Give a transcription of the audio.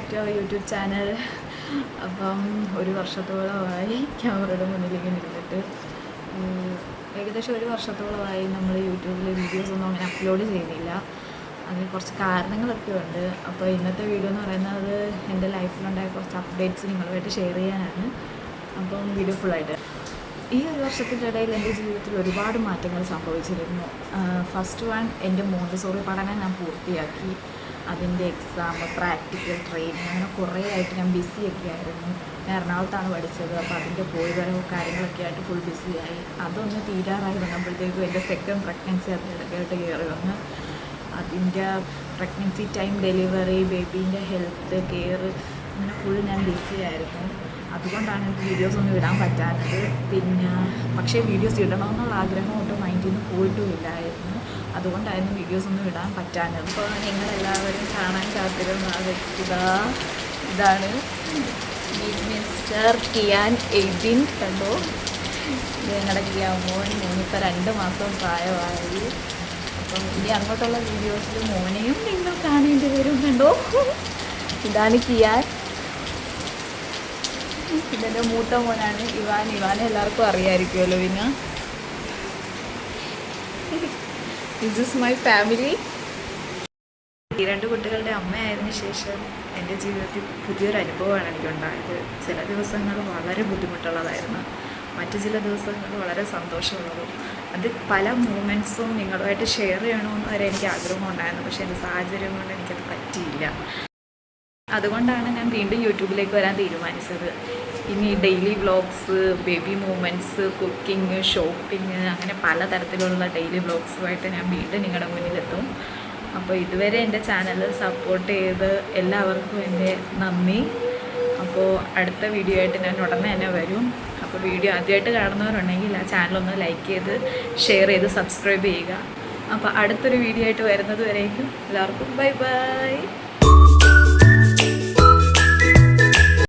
Back to our YouTube channel. അപ്പം ഒരു വർഷത്തോളമായി ക്യാമറയുടെ മുന്നിലിങ്ങനെ ഇരുന്നിട്ട്, ഏകദേശം ഒരു വർഷത്തോളമായി നമ്മൾ യൂട്യൂബിൽ വീഡിയോസൊന്നും അങ്ങനെ അപ്ലോഡ് ചെയ്യുന്നില്ല. അതിന് കുറച്ച് കാരണങ്ങളൊക്കെ ഉണ്ട്. അപ്പോൾ ഇന്നത്തെ വീഡിയോ എന്ന് പറയുന്നത് എൻ്റെ ലൈഫിലുണ്ടായ കുറച്ച് അപ്ഡേറ്റ്സ് നിങ്ങളുമായിട്ട് ഷെയർ ചെയ്യാനാണ്. അപ്പം വീഡിയോ ഫുള്ളായിട്ട്. ഈ ഒരു വർഷത്തിൻ്റെ ഇടയിൽ എൻ്റെ ജീവിതത്തിൽ ഒരുപാട് മാറ്റങ്ങൾ സംഭവിച്ചിരുന്നു. ഫസ്റ്റ് വൺ, എൻ്റെ മോണ്ടിസോറി പഠനം ഞാൻ പൂർത്തിയാക്കി. അതിൻ്റെ എക്സാം, പ്രാക്ടിക്കൽ ട്രെയിനിങ്, അങ്ങനെ കുറേ ആയിട്ട് ഞാൻ ബിസിയൊക്കെ ആയിരുന്നു. ഞാൻ എറണാകുളത്താണ് പഠിച്ചത്. അപ്പോൾ അതിൻ്റെ പോയി വരവ് കാര്യങ്ങളൊക്കെ ആയിട്ട് ഫുൾ ബിസിയായി. അതൊന്ന് തീരാറായി വന്നപ്പോഴത്തേക്കും എൻ്റെ സെക്കൻഡ് പ്രഗ്നൻസി അതിനിടയ്ക്കായിട്ട് കയറി വന്ന് അതിൻ്റെ പ്രഗ്നൻസി ടൈം, ഡെലിവറി, ബേബീൻ്റെ ഹെൽത്ത് കെയർ, അങ്ങനെ ഫുൾ ഞാൻ ബിസി ആയിരുന്നു. അതുകൊണ്ടാണ് എനിക്ക് വീഡിയോസൊന്നും ഇടാൻ പറ്റാത്തത്. പിന്നെ പക്ഷേ വീഡിയോസ് ഇടണമെന്നുള്ള ആഗ്രഹം കൊണ്ട് മൈൻഡിൽ നിന്ന് പോയിട്ടുമില്ലായിരുന്നു. അതുകൊണ്ടായിരുന്നു വീഡിയോസൊന്നും ഇടാൻ പറ്റാഞ്ഞത്. അപ്പോൾ നിങ്ങളെല്ലാവരും കാണാൻ കാത്തിരുന്ന ആ വ്യക്തിത ഇതാണ് മിസ്റ്റർ കിയാൻ എയ്ദീൻ. കണ്ടോ, ഞങ്ങളുടെ കിയാൻ മോൻ. മോനിപ്പോൾ 2 മാസം പ്രായമായി. അപ്പം ഇനി അങ്ങോട്ടുള്ള വീഡിയോസിൽ മോനെയും നിങ്ങൾ കാണേണ്ടി വരും. കണ്ടോ, ഇതാണ് കിയാൻ. ഇതെൻ്റെ മൂത്ത മോനാണ് ഇവാൻ. ഇവാനെ എല്ലാവർക്കും അറിയാമായിരിക്കുമല്ലോ. പിന്നെ ദിസ് ഈസ് മൈ ഫാമിലി. ഈ 2 കുട്ടികളുടെ അമ്മയായതിനു ശേഷം എൻ്റെ ജീവിതത്തിൽ പുതിയൊരു അനുഭവമാണ് എനിക്കുണ്ടായത്. ചില ദിവസങ്ങൾ വളരെ ബുദ്ധിമുട്ടുള്ളതായിരുന്നു, മറ്റു ചില ദിവസങ്ങൾ വളരെ സന്തോഷമുള്ളതും. അത് പല മൂമെൻറ്റ്സും നിങ്ങളുമായിട്ട് ഷെയർ ചെയ്യണമെന്ന് വരെ എനിക്ക് ആഗ്രഹം ഉണ്ടായിരുന്നു. പക്ഷേ എൻ്റെ സാഹചര്യം കൊണ്ട് എനിക്കത് പറ്റിയില്ല. അതുകൊണ്ടാണ് ഞാൻ വീണ്ടും യൂട്യൂബിലേക്ക് വരാൻ തീരുമാനിച്ചത്. ഇനി daily vlogs, baby movements, cooking, shopping, അങ്ങനെ പലതരത്തിലുള്ള ഡെയിലി വ്ളോഗ്സുമായിട്ട് ഞാൻ വീണ്ടും നിങ്ങളുടെ മുന്നിലെത്തും. അപ്പോൾ ഇതുവരെ എൻ്റെ ചാനൽ സപ്പോർട്ട് ചെയ്ത് എല്ലാവർക്കും എൻ്റെ നന്ദി. അപ്പോൾ അടുത്ത വീഡിയോ ആയിട്ട് ഞാൻ ഉടനെ തന്നെ വരും. അപ്പോൾ വീഡിയോ ആദ്യമായിട്ട് കാണുന്നവരുണ്ടെങ്കിൽ ആ ചാനലൊന്ന് ലൈക്ക് ചെയ്ത് ഷെയർ ചെയ്ത് സബ്സ്ക്രൈബ് ചെയ്യുക. അപ്പോൾ അടുത്തൊരു വീഡിയോ ആയിട്ട് വരുന്നത് വരേക്കും എല്ലാവർക്കും ബൈ ബൈ.